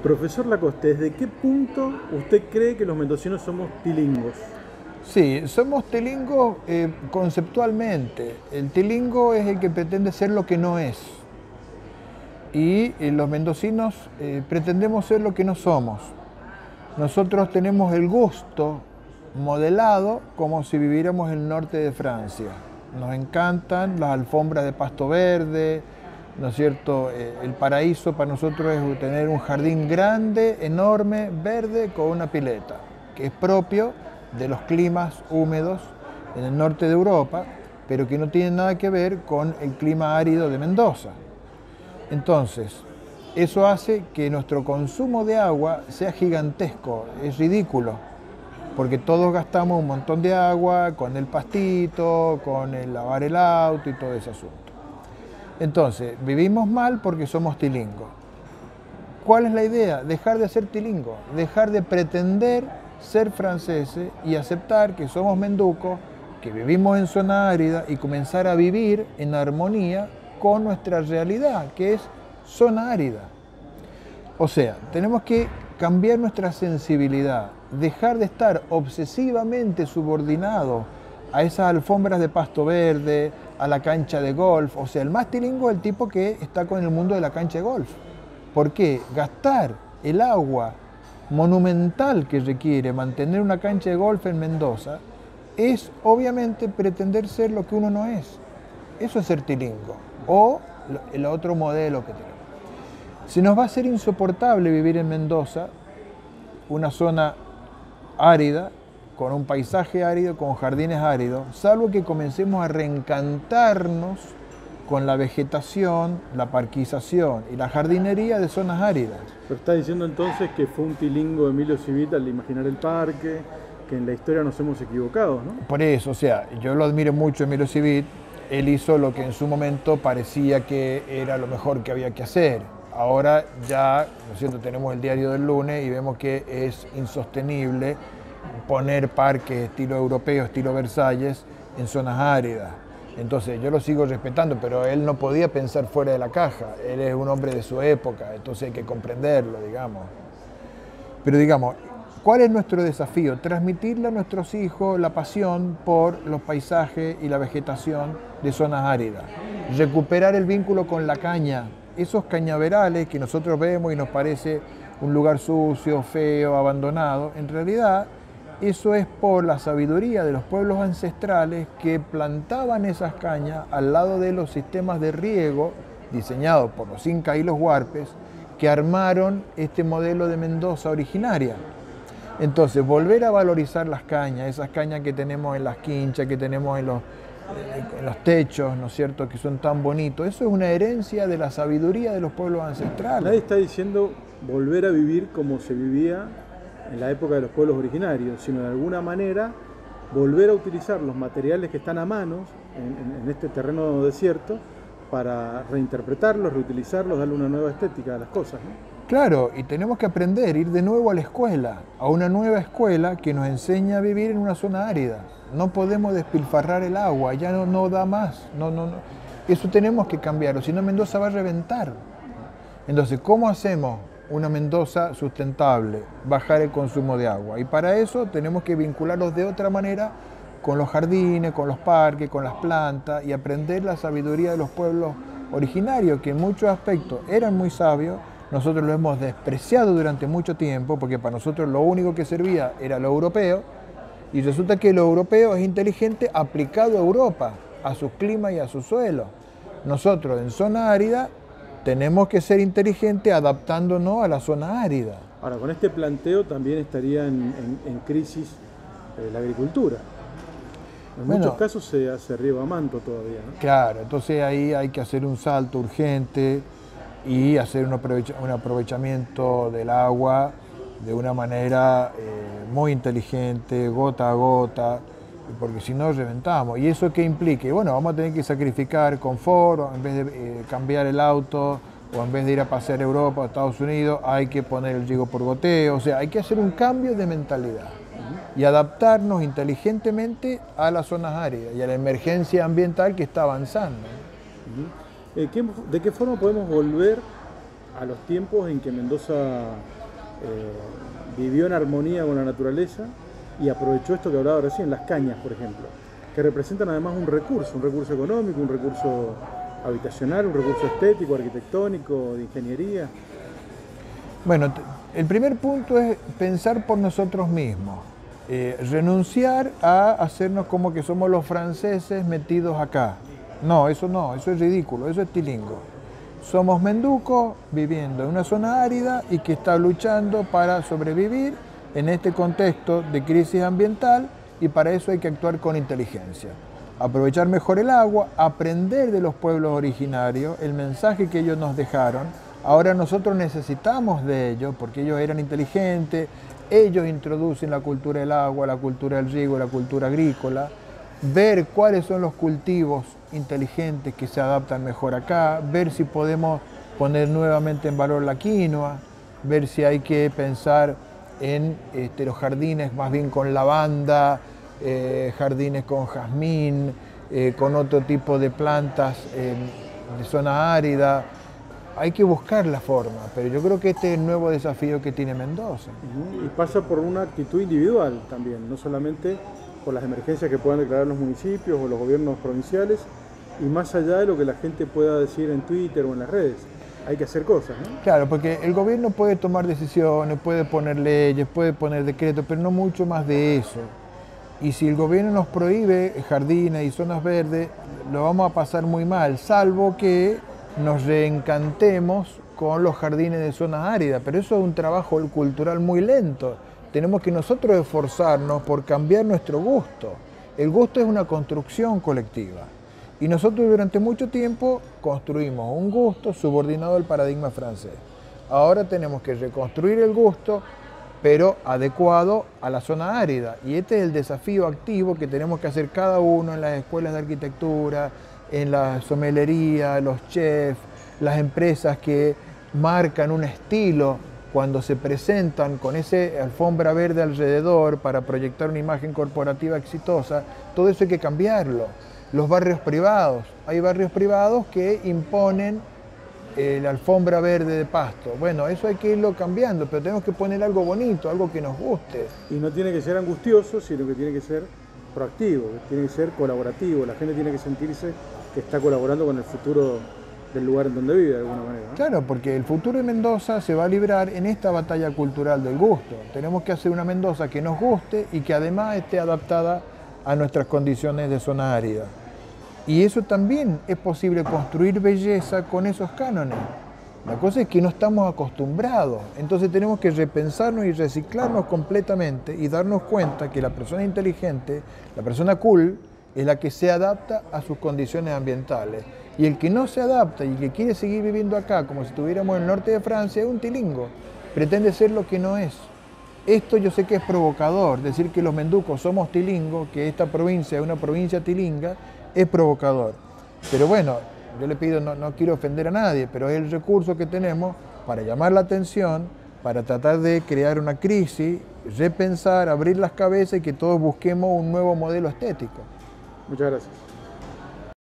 Profesor Lacoste, ¿desde qué punto usted cree que los mendocinos somos tilingos? Sí, somos tilingos conceptualmente. El tilingo es el que pretende ser lo que no es. Y los mendocinos pretendemos ser lo que no somos. Nosotros tenemos el gusto modelado como si viviéramos en el norte de Francia. Nos encantan las alfombras de pasto verde, ¿no es cierto? El paraíso para nosotros es tener un jardín grande, enorme, verde, con una pileta, que es propio de los climas húmedos en el norte de Europa, pero que no tiene nada que ver con el clima árido de Mendoza. Entonces, eso hace que nuestro consumo de agua sea gigantesco, es ridículo, porque todos gastamos un montón de agua con el pastito, con el lavar el auto y todo ese asunto. Entonces, vivimos mal porque somos tilingos. ¿Cuál es la idea? Dejar de ser tilingos, dejar de pretender ser franceses y aceptar que somos menducos, que vivimos en zona árida y comenzar a vivir en armonía con nuestra realidad, que es zona árida. O sea, tenemos que cambiar nuestra sensibilidad, dejar de estar obsesivamente subordinados a esas alfombras de pasto verde, a la cancha de golf. O sea, el más tilingo es el tipo que está con el mundo de la cancha de golf. ¿Por qué? Gastar el agua monumental que requiere mantener una cancha de golf en Mendoza es obviamente pretender ser lo que uno no es. Eso es ser tilingo. O el otro modelo que tenemos. Se nos va a hacer insoportable vivir en Mendoza, una zona árida, con un paisaje árido, con jardines áridos, salvo que comencemos a reencantarnos con la vegetación, la parquización y la jardinería de zonas áridas. Pero está diciendo entonces que fue un tilingo Emilio Civita al imaginar el parque, que en la historia nos hemos equivocado, ¿no? Por eso, o sea, yo lo admiro mucho a Emilio Civit. Él hizo lo que en su momento parecía que era lo mejor que había que hacer. Ahora ya, ¿no es cierto?, tenemos el diario del lunes y vemos que es insostenible poner parques estilo europeo, estilo Versalles, en zonas áridas. Entonces yo lo sigo respetando, pero él no podía pensar fuera de la caja. Él es un hombre de su época, entonces hay que comprenderlo, digamos. Pero digamos, ¿cuál es nuestro desafío? Transmitirle a nuestros hijos la pasión por los paisajes y la vegetación de zonas áridas. Recuperar el vínculo con la caña. Esos cañaverales que nosotros vemos y nos parece un lugar sucio, feo, abandonado, en realidad eso es por la sabiduría de los pueblos ancestrales que plantaban esas cañas al lado de los sistemas de riego diseñados por los incas y los huarpes que armaron este modelo de Mendoza originaria. Entonces, volver a valorizar las cañas, esas cañas que tenemos en las quinchas, que tenemos en los techos, ¿no es cierto?, que son tan bonitos. Eso es una herencia de la sabiduría de los pueblos ancestrales. Nadie está diciendo volver a vivir como se vivía en la época de los pueblos originarios, sino de alguna manera volver a utilizar los materiales que están a mano en este terreno desierto para reinterpretarlos, reutilizarlos, darle una nueva estética a las cosas, ¿no? Claro, y tenemos que aprender, ir de nuevo a la escuela, a una nueva escuela que nos enseña a vivir en una zona árida. No podemos despilfarrar el agua, ya no da más. No. Eso tenemos que cambiarlo, si no Mendoza va a reventar. Entonces, ¿cómo hacemos una Mendoza sustentable? Bajar el consumo de agua. Y para eso tenemos que vincularlos de otra manera con los jardines, con los parques, con las plantas y aprender la sabiduría de los pueblos originarios, que en muchos aspectos eran muy sabios. Nosotros lo hemos despreciado durante mucho tiempo porque para nosotros lo único que servía era lo europeo y resulta que lo europeo es inteligente aplicado a Europa, a su clima y a su suelo. Nosotros en zona árida tenemos que ser inteligentes adaptándonos a la zona árida. Ahora, con este planteo también estaría en crisis la agricultura. En muchos casos se riega a manto todavía, ¿no? Claro, entonces ahí hay que hacer un salto urgente y hacer un aprovechamiento del agua de una manera muy inteligente, gota a gota, porque si no reventamos. ¿Y eso qué implica? Bueno, vamos a tener que sacrificar confort, en vez de cambiar el auto o en vez de ir a pasear a Europa o a Estados Unidos, hay que poner el riego por goteo. O sea, hay que hacer un cambio de mentalidad y adaptarnos inteligentemente a las zonas áridas y a la emergencia ambiental que está avanzando. ¿De qué forma podemos volver a los tiempos en que Mendoza vivió en armonía con la naturaleza y aprovechó esto que hablaba recién, las cañas, por ejemplo, que representan además un recurso económico, un recurso habitacional, un recurso estético, arquitectónico, de ingeniería. Bueno, el primer punto es pensar por nosotros mismos, renunciar a hacernos como que somos los franceses metidos acá. No, eso es ridículo, eso es tilingo. Somos menducos viviendo en una zona árida y que está luchando para sobrevivir en este contexto de crisis ambiental, y para eso hay que actuar con inteligencia. Aprovechar mejor el agua, aprender de los pueblos originarios, el mensaje que ellos nos dejaron. Ahora nosotros necesitamos de ellos porque ellos eran inteligentes, ellos introducen la cultura del agua, la cultura del riego, la cultura agrícola, ver cuáles son los cultivos inteligentes que se adaptan mejor acá, ver si podemos poner nuevamente en valor la quinoa, ver si hay que pensar en los jardines más bien con lavanda, jardines con jazmín, con otro tipo de plantas de zona árida. Hay que buscar la forma, pero yo creo que este es el nuevo desafío que tiene Mendoza. Y pasa por una actitud individual también, no solamente por las emergencias que puedan declarar los municipios o los gobiernos provinciales, y más allá de lo que la gente pueda decir en Twitter o en las redes. Hay que hacer cosas, ¿no? Claro, porque el gobierno puede tomar decisiones, puede poner leyes, puede poner decretos, pero no mucho más de eso. Y si el gobierno nos prohíbe jardines y zonas verdes, lo vamos a pasar muy mal, salvo que nos reencantemos con los jardines de zonas áridas. Pero eso es un trabajo cultural muy lento. Tenemos que nosotros esforzarnos por cambiar nuestro gusto. El gusto es una construcción colectiva. Y nosotros durante mucho tiempo construimos un gusto subordinado al paradigma francés. Ahora tenemos que reconstruir el gusto, pero adecuado a la zona árida. Y este es el desafío activo que tenemos que hacer cada uno en las escuelas de arquitectura, en la somelería, los chefs, las empresas que marcan un estilo cuando se presentan con esa alfombra verde alrededor para proyectar una imagen corporativa exitosa. Todo eso hay que cambiarlo. Los barrios privados, hay barrios privados que imponen la alfombra verde de pasto. Bueno, eso hay que irlo cambiando, pero tenemos que poner algo bonito, algo que nos guste. Y no tiene que ser angustioso, sino que tiene que ser proactivo, tiene que ser colaborativo. La gente tiene que sentirse que está colaborando con el futuro del lugar en donde vive, de alguna manera, ¿no? Claro, porque el futuro de Mendoza se va a librar en esta batalla cultural del gusto. Tenemos que hacer una Mendoza que nos guste y que además esté adaptada a nuestras condiciones de zona árida. Y eso también es posible, construir belleza con esos cánones. La cosa es que no estamos acostumbrados, entonces tenemos que repensarnos y reciclarnos completamente y darnos cuenta que la persona inteligente, la persona cool, es la que se adapta a sus condiciones ambientales. Y el que no se adapta y que quiere seguir viviendo acá como si estuviéramos en el norte de Francia es un tilingo, pretende ser lo que no es. Esto yo sé que es provocador, decir que los menducos somos tilingos, que esta provincia es una provincia tilinga, es provocador. Pero bueno, yo le pido, no quiero ofender a nadie, pero es el recurso que tenemos para llamar la atención, para tratar de crear una crisis, repensar, abrir las cabezas y que todos busquemos un nuevo modelo estético. Muchas gracias.